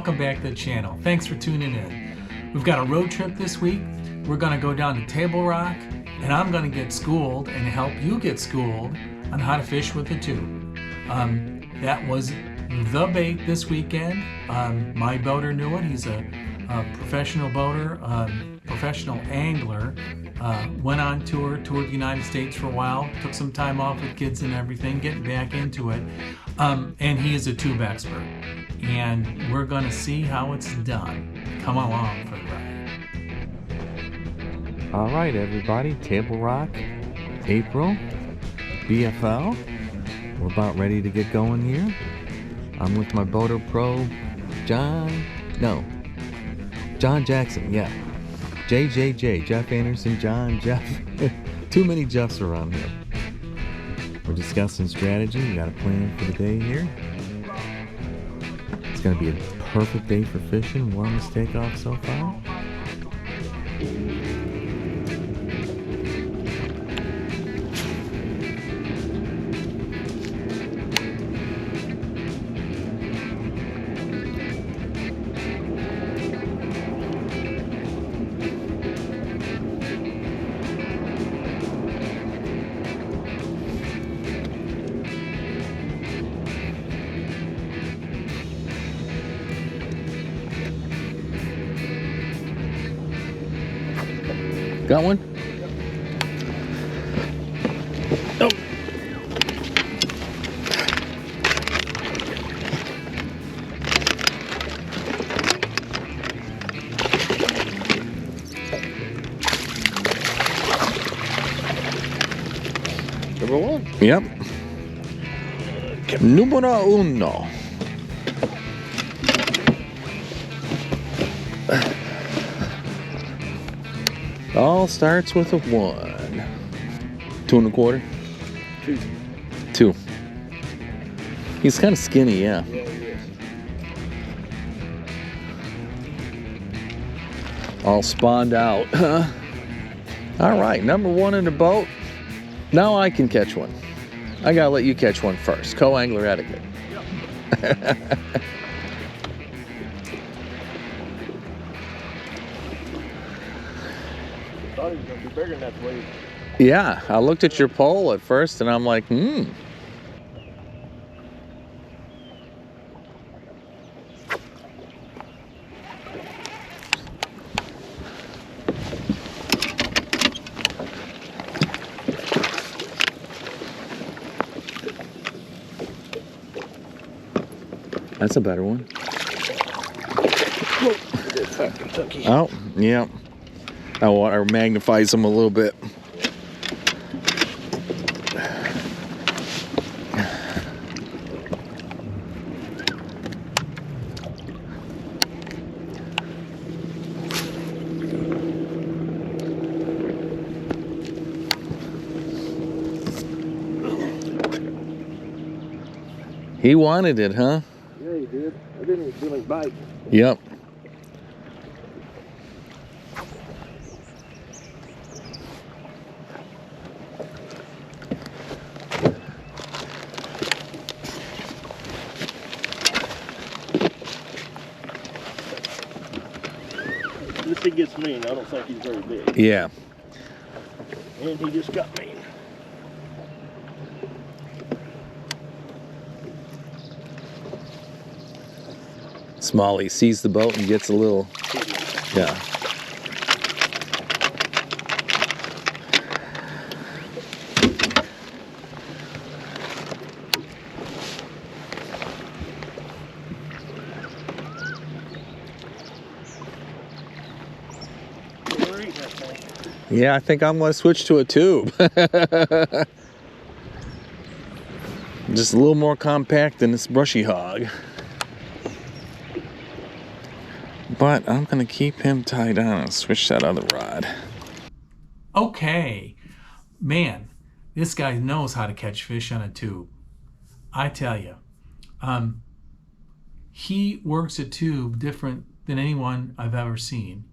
welcome back to the channel. Thanks for tuning in. We've got a road trip this week. We're going to go down to Table Rock, and I'm going to get schooled and help you get schooled on how to fish with a tube. That was the bait this weekend. My boater knew it. He's a professional boater, professional angler. Went on tour, toured the United States for a while, took some time off with kids and everything, getting back into it. And he is a tube expert. And we're going to see how it's done. Come along for the ride. All right, everybody, Table Rock, April, BFL. We're about ready to get going here. I'm with my boater pro, John Jackson, yeah. JJJ, Jeff Anderson, Jeff. Too many Jeffs around here. We're discussing strategy. We got a plan for the day here. It's going to be a perfect day for fishing. Warmest takeoff so far. Got one? Oh. Number one? Yep. Numero uno. All starts with a 1. 2 1/4? 2. He's kind of skinny, yeah. Yeah, he is. All spawned out. All right, number 1 in the boat. Now I can catch one. I gotta let you catch one first. Co-angler etiquette. Yep. Thought he was going to be bigger than that weight. Yeah, I looked at your pole at first and I'm like, That's a better one. Oh, yeah. I want to magnify them a little bit. He wanted it, huh? Yeah, he did. I didn't even feel him bite. Yep. This thing gets mean. I don't think he's very big. Yeah. And he just got mean. Smalley sees the boat and gets a little, yeah. Yeah, I think I'm going to switch to a tube. Just a little more compact than this brushy hog. But I'm going to keep him tied on and switch that other rod. Okay, man, this guy knows how to catch fish on a tube. I tell you, he works a tube different than anyone I've ever seen.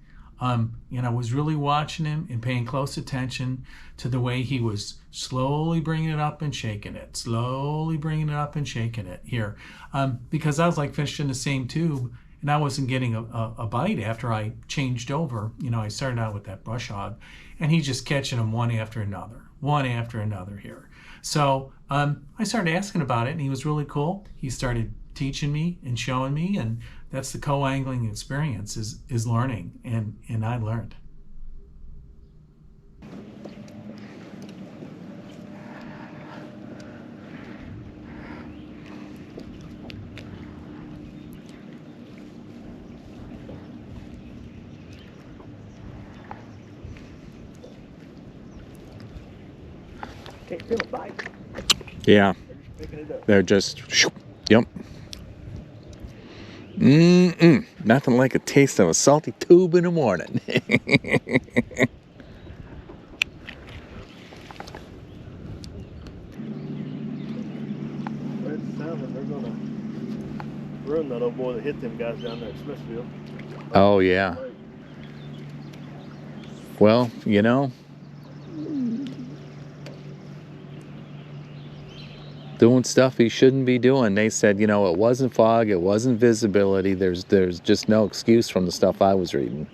And I was really watching him and paying close attention to the way he was slowly bringing it up and shaking it, slowly bringing it up and shaking it here. Because I was like fishing the same tube and I wasn't getting a bite after I changed over. You know, I started out with that brush hog, and he's just catching them one after another here. So I started asking about it, and he was really cool. He started teaching me and showing me, and that's the co-angling experience, is learning, and I learned. Can't feel a bite. Yeah, Picking it up. they're just, yep. Nothing like a taste of a salty tube in the morning. Red salmon, they're gonna ruin that old boy that hit them guys down there at Smithfield. Oh, yeah. Well, you know, doing stuff he shouldn't be doing. They said, you know, it wasn't fog, it wasn't visibility. There's just no excuse from the stuff I was reading.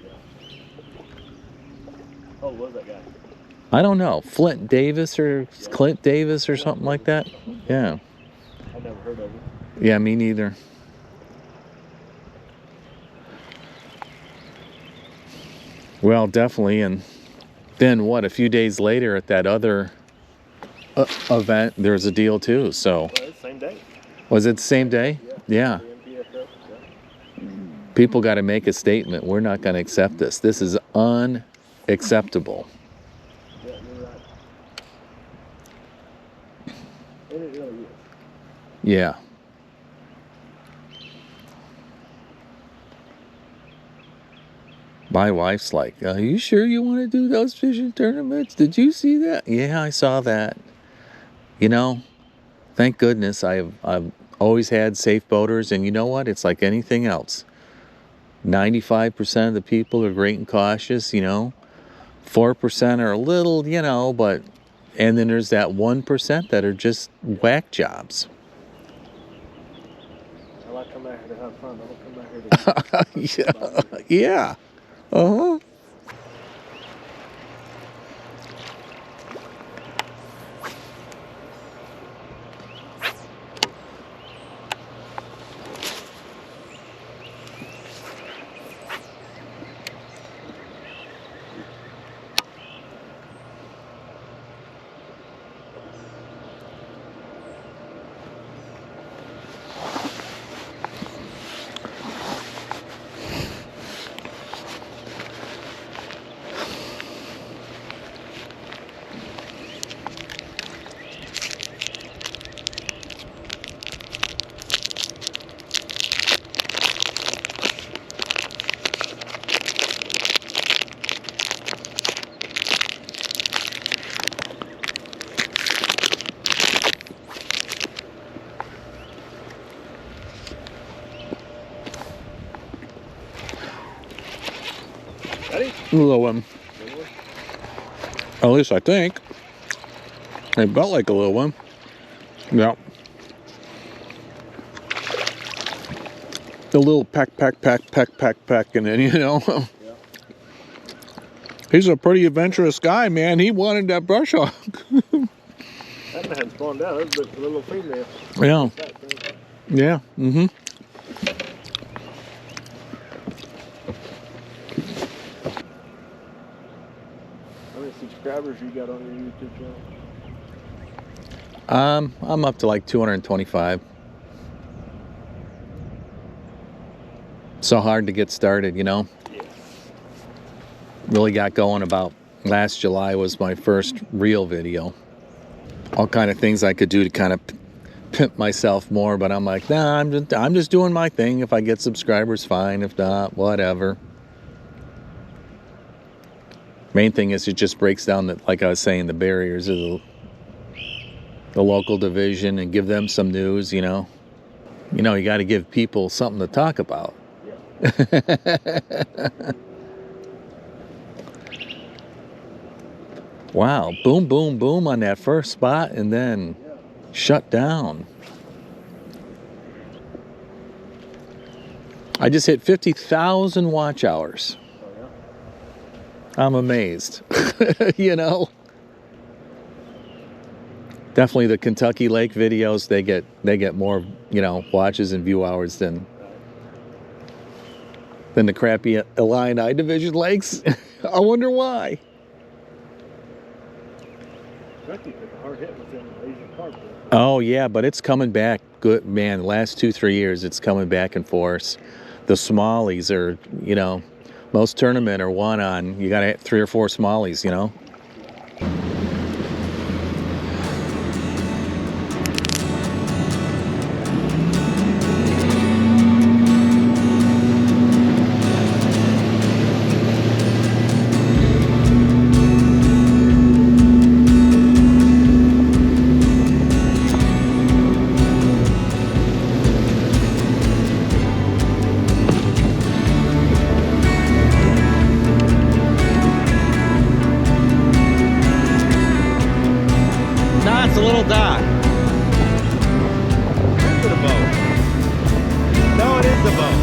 Oh, what was that guy? I don't know, Clint Davis or something like that. Yeah. I never heard of him. Yeah, me neither. Well, definitely. And then what, a few days later at that other event, there was a deal too. So Well, it's the same day. was it the same day? Yeah. The MLF BFL. People got to make a statement. We're not going to accept this. This is unacceptable. Yeah, you're right. And it really is. Yeah. My wife's like, are you sure you want to do those fishing tournaments? Did you see that? Yeah, I saw that. You know, thank goodness I've always had safe boaters, and you know what? It's like anything else. 95% of the people are great and cautious, you know. 4% are a little, you know, but, and then there's that 1% that are just whack jobs. I like to come out here to have fun. I don't come out here to Yeah. Uh-huh. Ready? A little one. At least I think. They felt like a little one. Yeah. The little peck, and then, you know. Yeah. He's a pretty adventurous guy, man. He wanted that brush hog. That man hadn't spawned out. That was a little female. Yeah. Yeah. Mm-hmm. How many subscribers you got on your YouTube channel? I'm up to like 225. So hard to get started, you know. Yeah. Really got going about last July was my first real video. All kind of things I could do to kind of pimp myself more, but I'm like, nah, I'm just doing my thing. If I get subscribers, fine. If not, whatever. Main thing is it just breaks down the, like I was saying, the barriers of the local division and give them some news, you know. You know, you got to give people something to talk about. Wow, boom, boom, boom on that first spot and then shut down. I just hit 50,000 watch hours. Oh, yeah. I'm amazed. You know? Definitely the Kentucky Lake videos, they get more, you know, watches and view hours than the crappy Illini Division Lakes. I wonder why. Kentucky took a hard hit within Asian Park. Oh yeah, but it's coming back good, man. The last 2-3 years it's coming back in force. The Smallies are, you know, most tournament are one on, you got to have 3 or 4 Smallies, you know. Nah, it's a little dock. Is it a boat? No, it is a boat.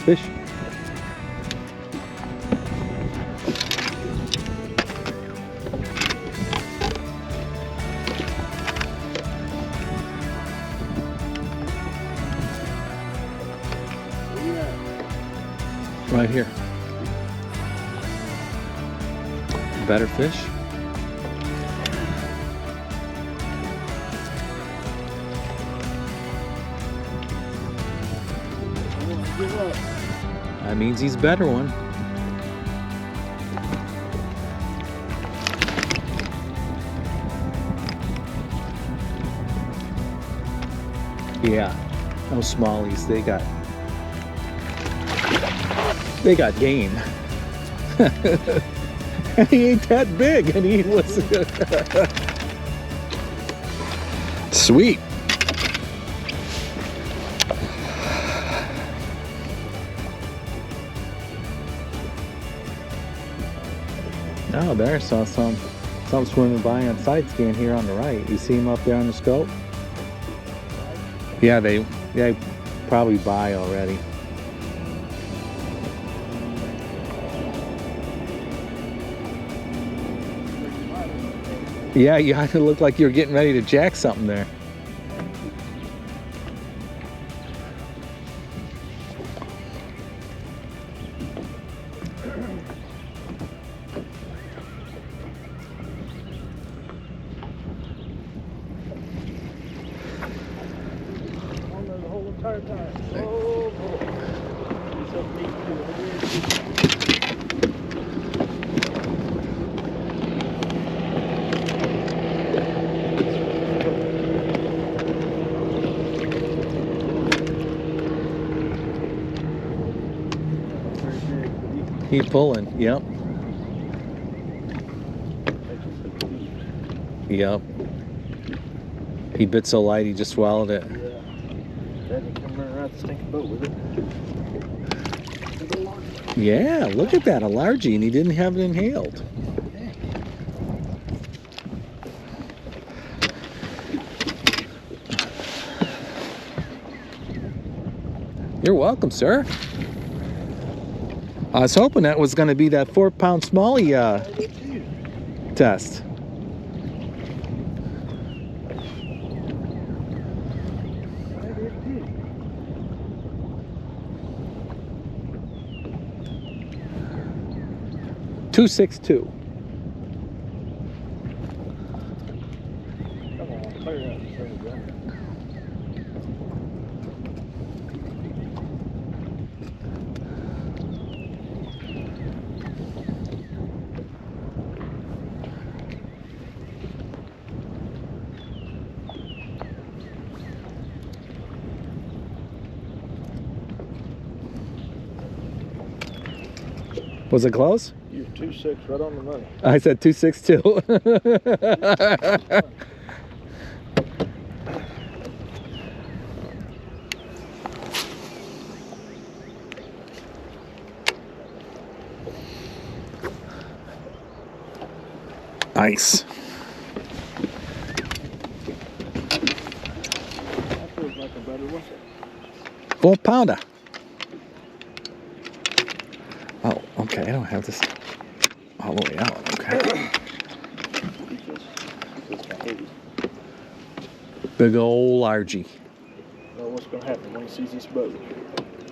Fish. Right here. Better fish. That means he's a better one. Yeah, those smallies, they got game. And he ain't that big, and he was sweet. Oh, there, saw some swimming by on side scan here on the right. You see him up there on the scope? Yeah, they probably by already. Yeah, you look like you're getting ready to jack something there. The whole entire time. Oh, boy. It's up deep too. Keep pulling. Yep. Yep. He bit so light he just swallowed it. Yeah. Dad can come running around the stinking boat with it. Yeah, look at that, a largie, and he didn't have it inhaled. You're welcome, sir. I was hoping that was going to be that 4-pound smallie test. $262. Come on, clear out the thing, bro. Was it close? You're 2.6 right on the money. I said 262. Nice. That feels like a better one. 4-pounder. Oh, okay. I don't have this all the way out. Okay. Big ol' largy. Well, what's going to happen when he sees this boat?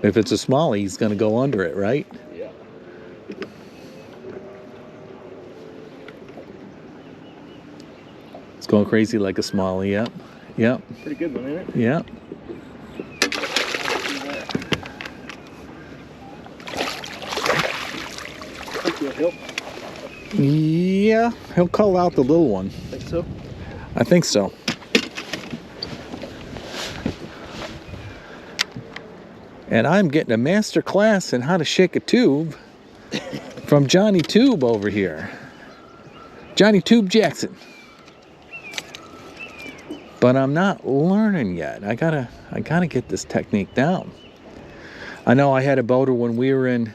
If it's a smallie, he's going to go under it, right? Yeah. It's going crazy like a smallie. Yep. Yep. Pretty good one, isn't it? Yep. Think he'll help? Yeah. He'll call out the little one. Think so? I think so. And I'm getting a master class in how to shake a tube from Johnny Tube over here. Johnny Tube Jackson. But I'm not learning yet. I gotta get this technique down. I know I had a boater when we were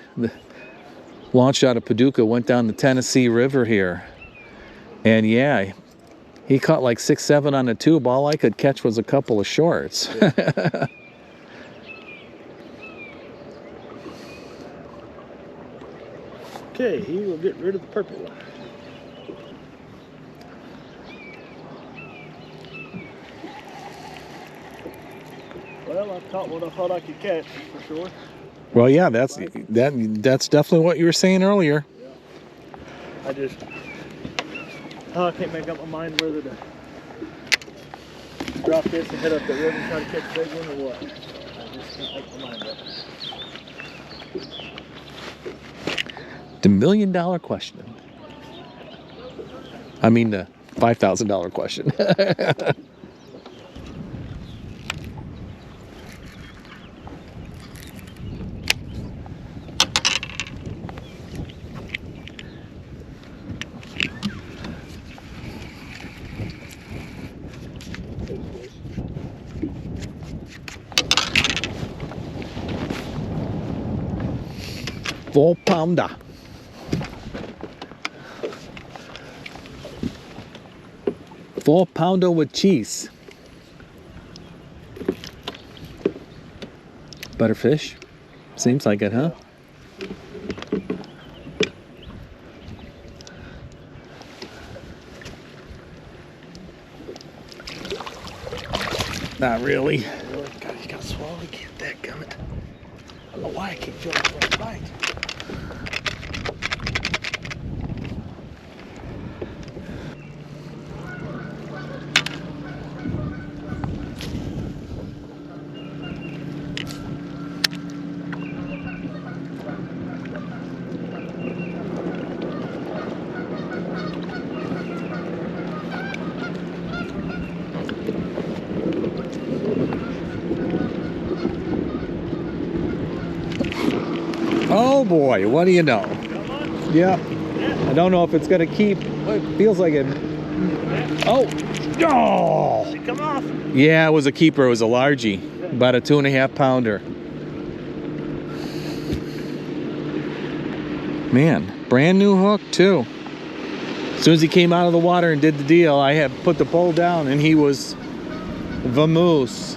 launched out of Paducah, went down the Tennessee River here. And yeah, he caught like 6-7 on the tube. All I could catch was a couple of shorts. Okay, he will get rid of the purple one. Well, I caught what I thought I could catch, for sure. Well, yeah, that's definitely what you were saying earlier. I just, I can't make up my mind whether to drop this and head up the river and try to catch a big one or what. I just can't make my mind up. The $1 million question. I mean the $5,000 question. $4-pounder. $4-pounder with cheese. Butterfish. Seems like it, huh? Not really. God, you gotta swallow again. Dadgummit. I don't know why I keep feeling that bite. Oh boy, what do you know? Yeah. I don't know if it's gonna keep. It feels like it. Oh! Oh! Did it come off? Yeah, it was a keeper. It was a largie, about a 2.5-pounder. Man, brand new hook too. As soon as he came out of the water and did the deal, I had put the pole down, and he was vamoose.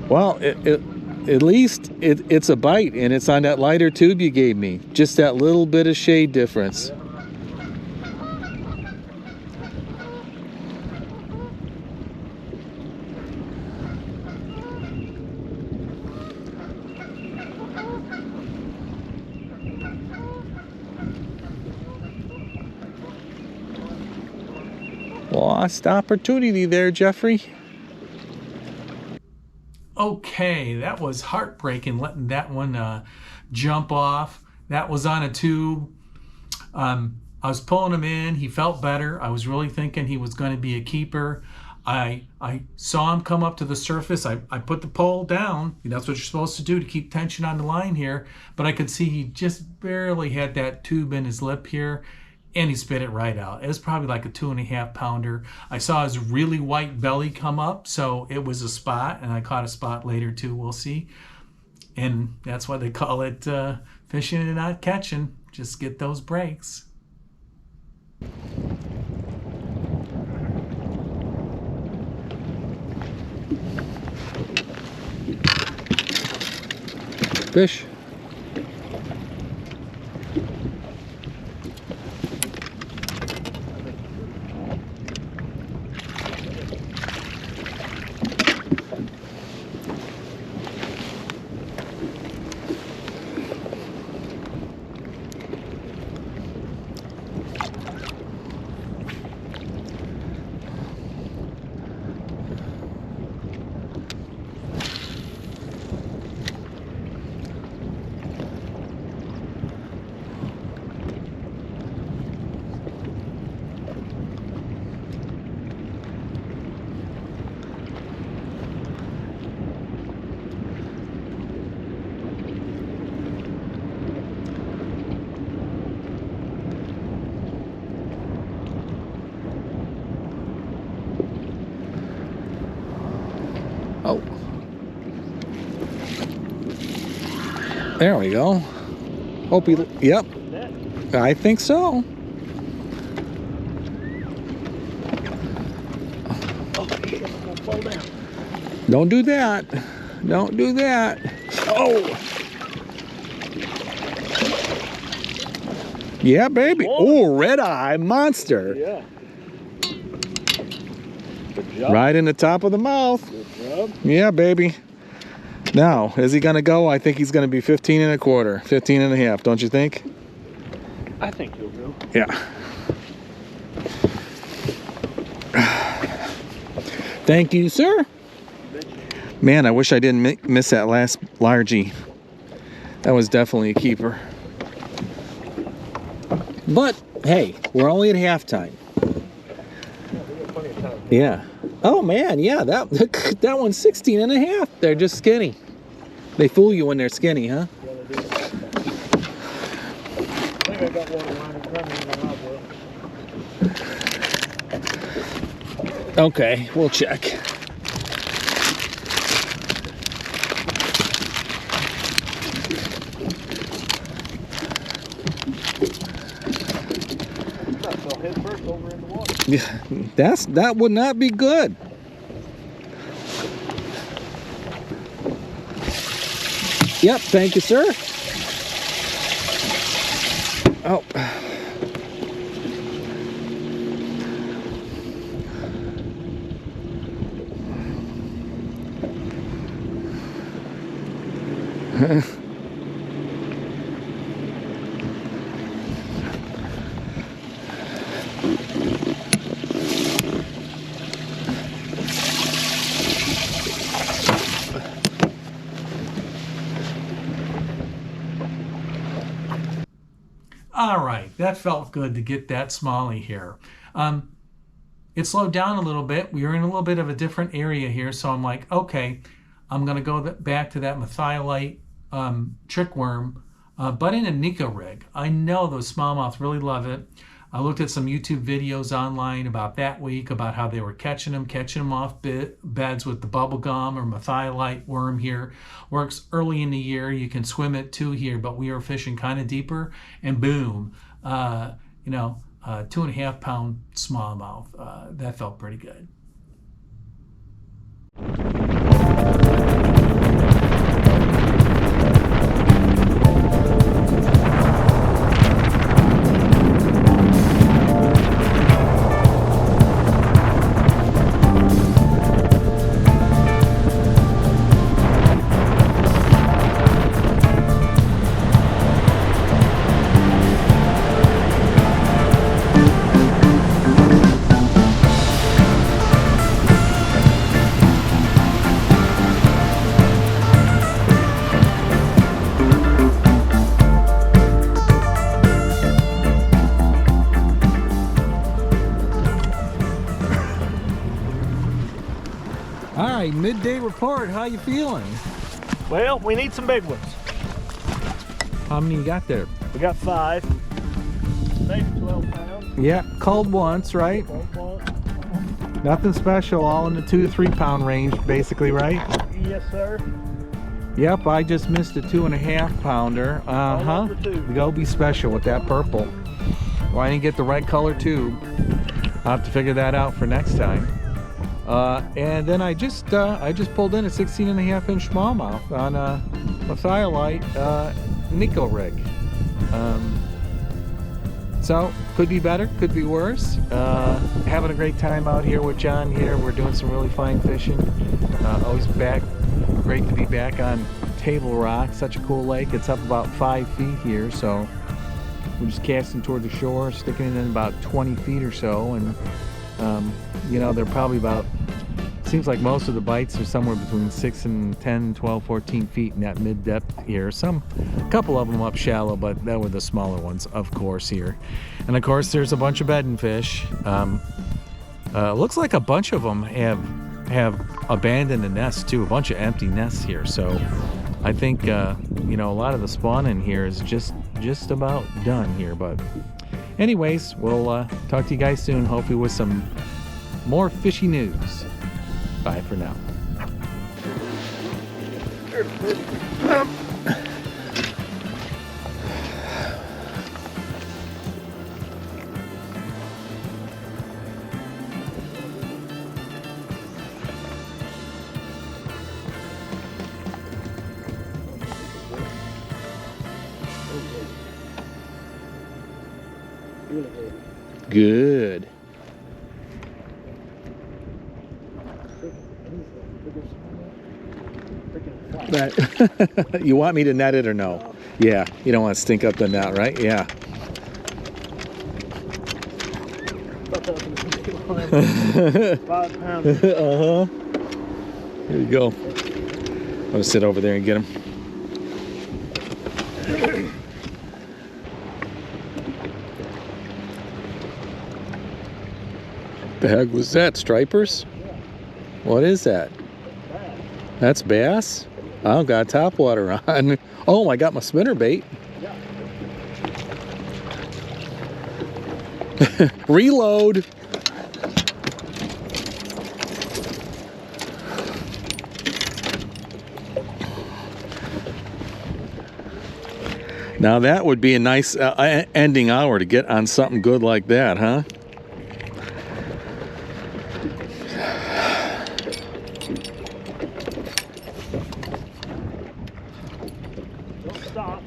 Well, at least it's a bite, and it's on that lighter tube you gave me. Just that little bit of shade difference. Lost opportunity there, Jeffrey. Okay, that was heartbreaking letting that one jump off. That was on a tube. I was pulling him in. He felt better. I was really thinking he was going to be a keeper. I saw him come up to the surface. I put the pole down. That's what you're supposed to do to keep tension on the line here. But I could see he just barely had that tube in his lip here, and he spit it right out. It was probably like a 2.5 pounder. I saw his really white belly come up, so it was a spot, and I caught a spot later too. We'll see. And that's why they call it fishing and not catching. Just get those breaks. Fish. Oh. There we go. Hope he, yep. I think so. Don't do that. Don't do that. Oh. Yeah, baby. Oh, red eye monster. Yeah. Good job. Right in the top of the mouth. Good job. Yeah, baby. Now, is he going to go? I think he's going to be 15 and a quarter, 15 and a half, don't you think? I think he'll go. Yeah. Thank you, sir. Man, I wish I didn't miss that last largie. That was definitely a keeper. But, hey, we're only at halftime. Yeah. Oh, man, yeah, that one's 16 and a half. They're just skinny. They fool you when they're skinny, huh? Yeah, they do. I think I got one line coming in the knob. Okay, we'll check. Head first over in the water. Yeah, that would not be good. Yep, thank you, sir. Oh. All right, that felt good to get that smallie here. It slowed down a little bit. We were in a little bit of a different area here, so I'm like, okay, I'm going to go back to that methiolite trick worm, but in a Nico rig. I know those smallmouth really love it. I looked at some YouTube videos online about that week, about how they were catching them off beds with the bubble gum or methiolite worm here. Works early in the year. You can swim it too here, but we were fishing kind of deeper, and boom, 2.5 pound smallmouth. That felt pretty good. midday report. How you feeling? Well, we need some big ones. How many you got there? We got 5, maybe 12 pounds. Yeah, culled once, right? Nothing special, all in the 2 to 3 pound range, basically, right? Yes, sir. Yep, I just missed a 2.5 pounder. Over 2. Go be special with that purple. Well, I didn't get the right color tube. I'll have to figure that out for next time. And then I just pulled in a 16.5-inch smallmouth on a thiolite Nico rig. So could be better, could be worse. Having a great time out here with John here. We're doing some really fine fishing. Always great to be back on Table Rock. Such a cool lake. It's up about 5 feet here, so we're just casting toward the shore, sticking it in about 20 feet or so, and you know, they're probably about, seems like most of the bites are somewhere between 6 and 10, 12, 14 feet in that mid-depth here. A couple of them up shallow, but that were the smaller ones, of course, here. And of course, there's a bunch of bedding fish. Looks like a bunch of them have abandoned the nest too, a bunch of empty nests here. So I think you know, a lot of the spawning here is just about done here. But anyways, we'll talk to you guys soon, hopefully with some more fishy news. Bye for now. Good. You want me to net it or no? Yeah, you don't want to stink up the net, right? Yeah. 5 pounds. Uh-huh. Here you go. I'm gonna sit over there and get him. The heck was that? Stripers? What is that? That's bass? I got topwater on. Oh, I got my spinner bait. Reload. Now that would be a nice ending hour to get on something good like that, huh? Don't stop.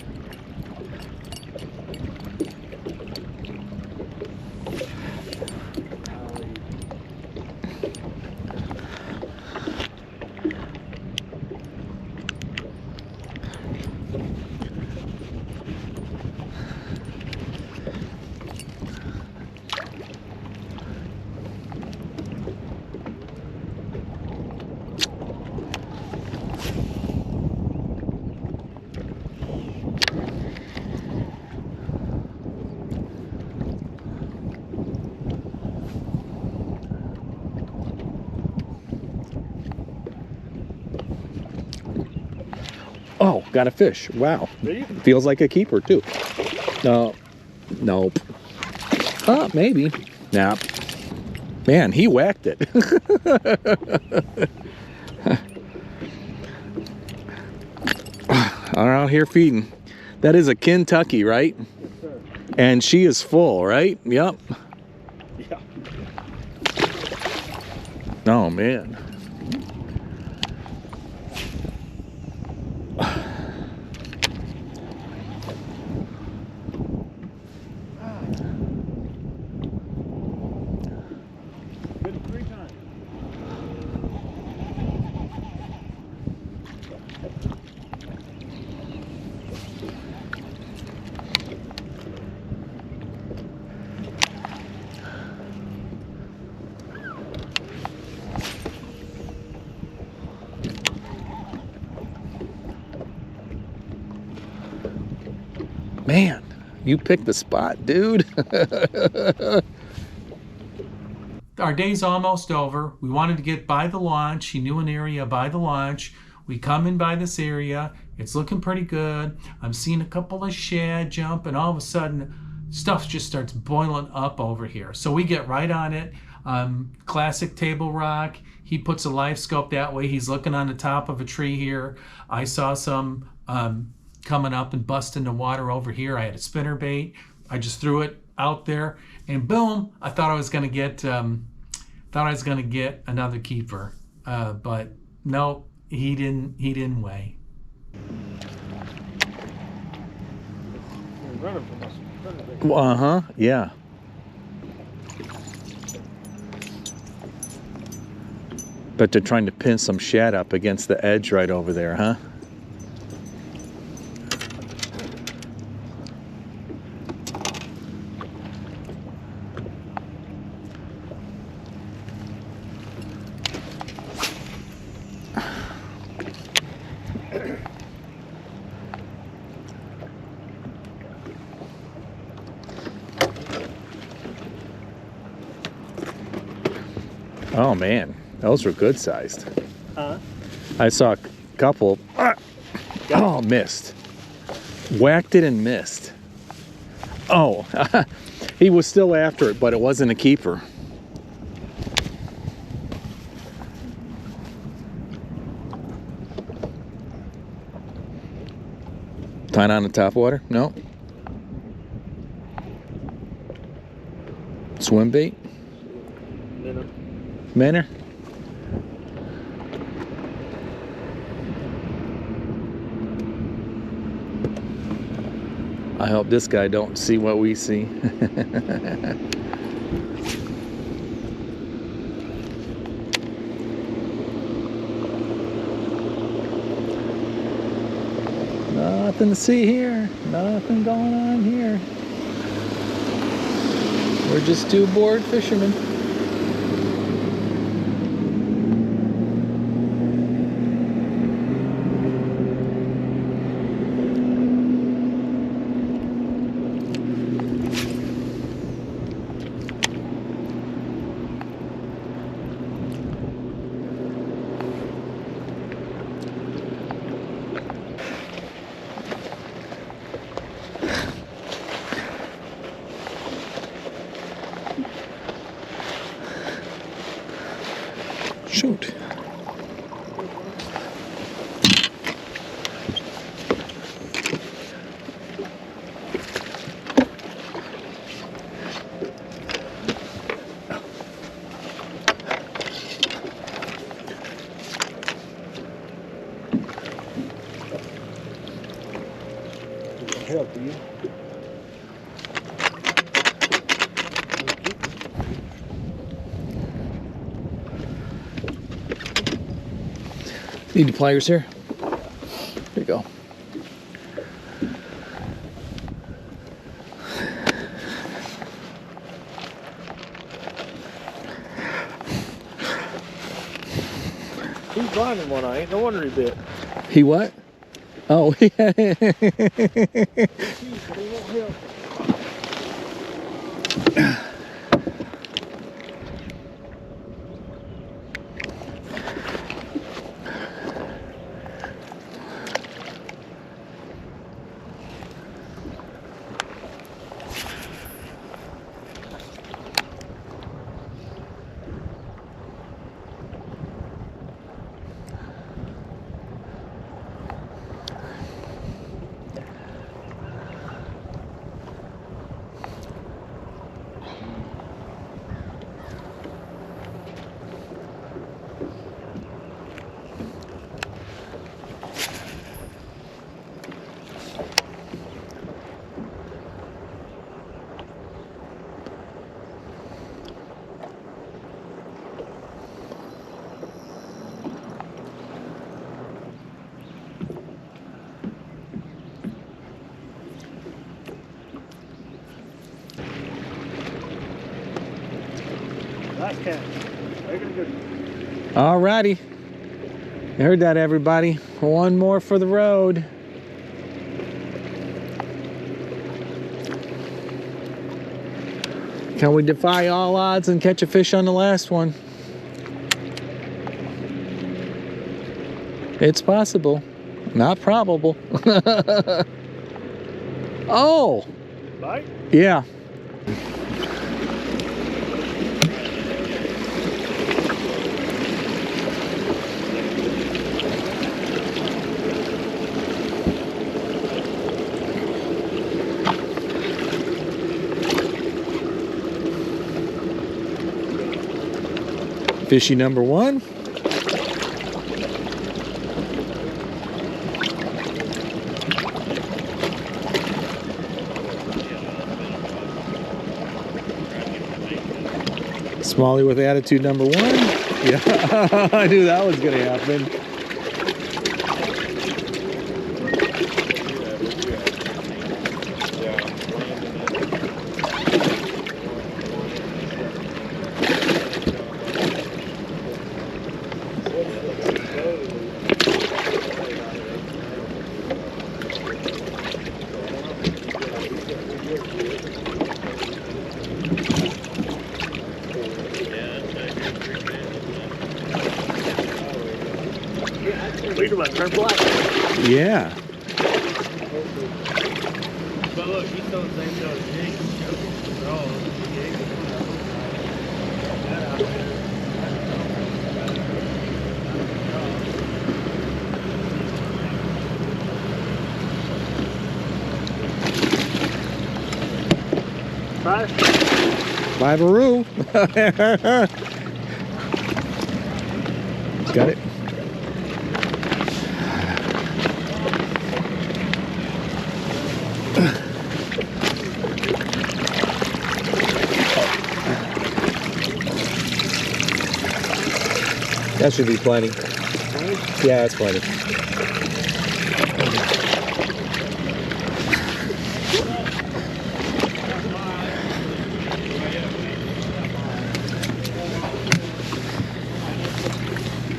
Oh, got a fish. Wow. Did you? Feels like a keeper, too. No. Nope. Maybe. Nah. Man, he whacked it. Out here feeding. That is a Kentucky, right? Yes, sir. And she is full, right? Yep. Yeah. Oh, man. Good 3 times. Man, you picked the spot, dude. our day's almost over. We wanted to get by the launch. He knew an area by the launch. We come in by this area. It's looking pretty good. I'm seeing a couple of shad jump, and all of a sudden, stuff just starts boiling up over here. So we get right on it. Classic table rock. He puts a live scope that way. He's looking on the top of a tree here. I saw some coming up and busting the water over here. I had a spinner bait. I just threw it out there, and boom! I thought I was gonna get another keeper, but no, he didn't. He didn't weigh. You're running from us. Uh-huh, yeah. But they're trying to pin some shad up against the edge right over there, huh? Oh man, those were good sized. Huh? I saw a couple. Oh, missed. Whacked it and missed. Oh, he was still after it, but it wasn't a keeper. Tying on the top water? No. Swim bait? Manner? I hope this guy don't see what we see. Nothing to see here. Nothing going on here. We're just two bored fishermen. Shoot. Help you. Need the pliers here? There you go. He's blind in one eye. Ain't no wonder he bit. He what? Oh, yeah. He won't help. Nice catch. Making a good one. All righty. You heard that, everybody. One more for the road. Can we defy all odds and catch a fish on the last one? It's possible. Not probable. Oh! Bite? Yeah. Fishy number one. Smalley with attitude number one. Yeah, I knew that was going to happen. Leader might turn black. Yeah. But look, he's still the same though. Five-a-roo. Got it. That should be plenty. Yeah, that's plenty.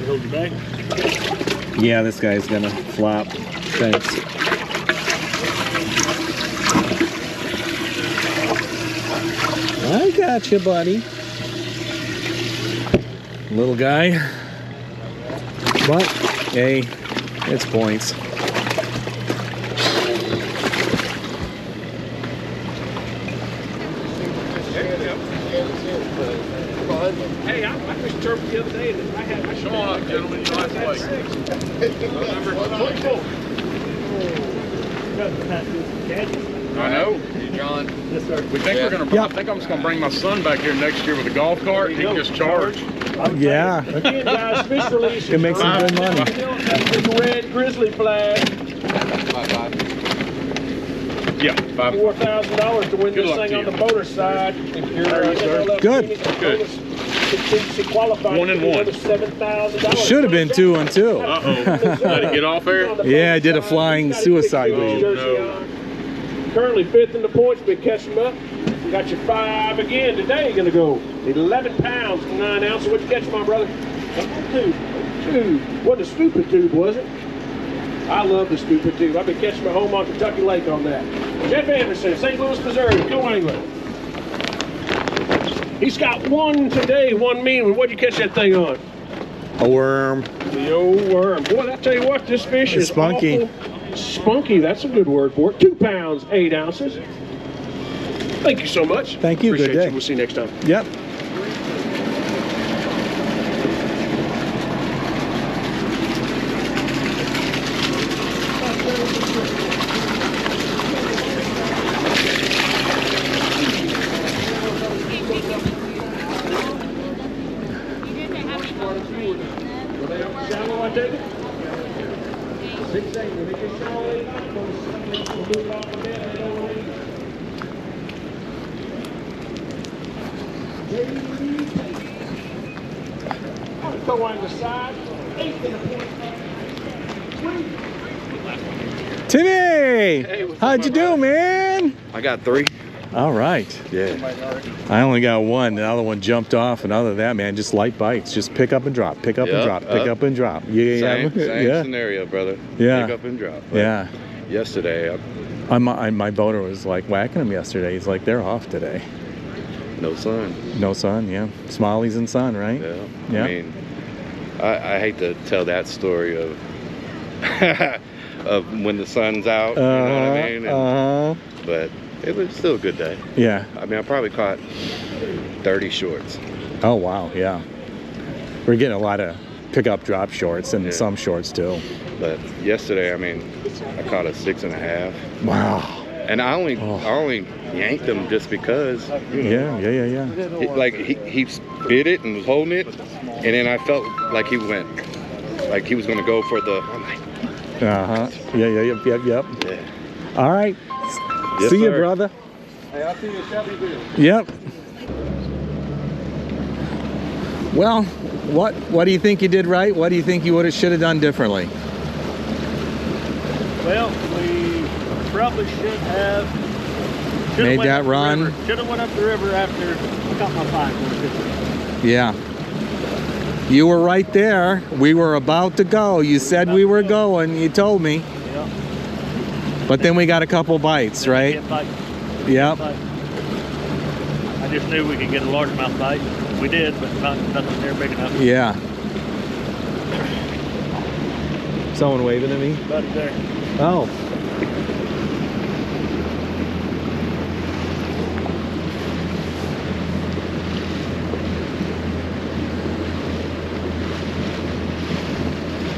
Hold you back. Yeah, this guy's gonna flop. Thanks. I got you, buddy. Little guy. But, hey, it's points. Hey, I fished turtle the other day and I had my show on up, gentlemen. You know I had 6. I know, John. Yes, sir. We think we're gonna. I think I'm just gonna bring my son back here next year with a golf cart. He can just charge. Yeah. Again, guys, fish release. Can make some good money. That's the red grizzly flag. Yeah, $4,000 to win Good this luck thing to on you. the boater side. If you're sir. Good. Good. Qualified 1 and 1. $7,000. Should have been 2 and 2. Uh-oh. Let it get off there? Yeah, I did a flying suicide lead. no. Currently 5th in the points, but catch them up. Got your 5 again today. Gonna go 11 pounds, 9 ounces. What'd you catch, my brother? Tube. Wasn't a stupid tube, was it? I love the stupid tube. I've been catching my home on Kentucky Lake on that. Jeff Anderson, St. Louis, Missouri. Go angler. He's got one today, one mean one. What'd you catch that thing on? A worm. The old worm. Boy, I tell you what, this fish is Spunky. awful. Spunky, that's a good word for it. 2 pounds, 8 ounces. Thank you so much. Thank you. Appreciate Good day. you. We'll see you next time. Yep. Shallow, I take it? 6 8. When they get shallow, we'll move off a bit and over. Go on the side. 8th in the point. Timmy! How'd you do, man? I got 3. All right. Yeah. I only got 1. The other one jumped off, and other than that, man, just light bites. Just pick up and drop, pick up and drop, pick up and drop. Yeah. Same Yeah. scenario, brother. Yeah. Pick up and drop. But Yeah. Yesterday, My boater was like whacking him yesterday. He's like, they're off today. No sun. No sun, yeah. Smallies and sun, right? Yeah. Yeah. I mean, I hate to tell that story of of when the sun's out. You know what I mean? But it was still a good day. Yeah. I mean, I probably caught 30 shorts. Oh, wow, yeah. We're getting a lot of pickup drop shorts and some shorts too. But yesterday, I mean, I caught a 6.5. Wow. And I only yanked him just because. Yeah. He bit it and was holding it, and then I felt like he went, like he was gonna go for the. Yep. Yeah. All right. Yes, see you, sir. brother. Hey, I'll see you at Shelbyville. Yep. Well, what do you think you did right? What do you think you should have done differently? Well, we probably should have Made that run. Should have went up the river after I caught my pike. Yeah. You were right there. We were about to go. You said we were going. You told me. Yeah. But then we got a couple bites, right? Yep. I just knew we could get a largemouth bite. We did, but nothing there big enough. Yeah. Someone waving at me? Buddy there. Oh.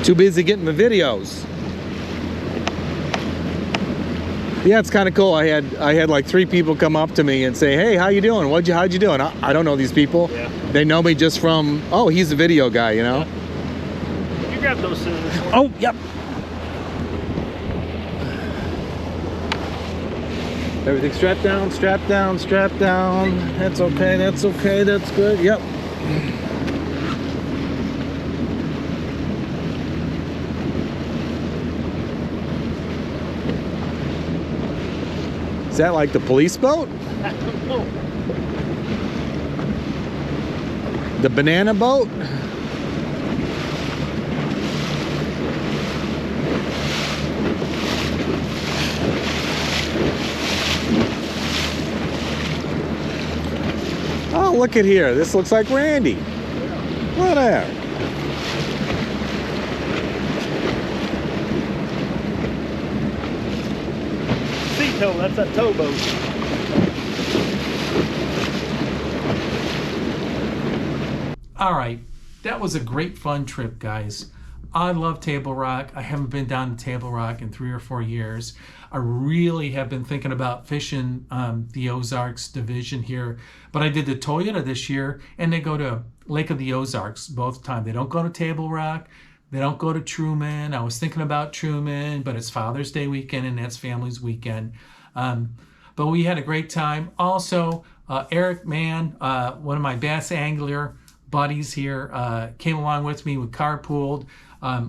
Too busy getting the videos. Yeah, it's kind of cool. I had like 3 people come up to me and say, "Hey, how you doing? How'd you doing?" I don't know these people. Yeah. They know me just from, oh, he's a video guy, you know. Can you grab those scissors? Oh, yep. Everything strapped down, strapped down, strapped down. That's okay, that's okay, that's good. Yep. Is that like the police boat? I don't know. The banana boat? Oh, look at here. This looks like Randy. What a... Sea tow, that's that towboat. All right, that was a great fun trip, guys. I love Table Rock. I haven't been down to Table Rock in 3 or 4 years. I really have been thinking about fishing the Ozarks division here, but I did the Toyota this year, and they go to Lake of the Ozarks both times. They don't go to Table Rock. They don't go to Truman. I was thinking about Truman, but it's Father's Day weekend, and that's family's weekend. But we had a great time. Also, Eric Mann, one of my bass angler buddies here, came along with me. We carpooled.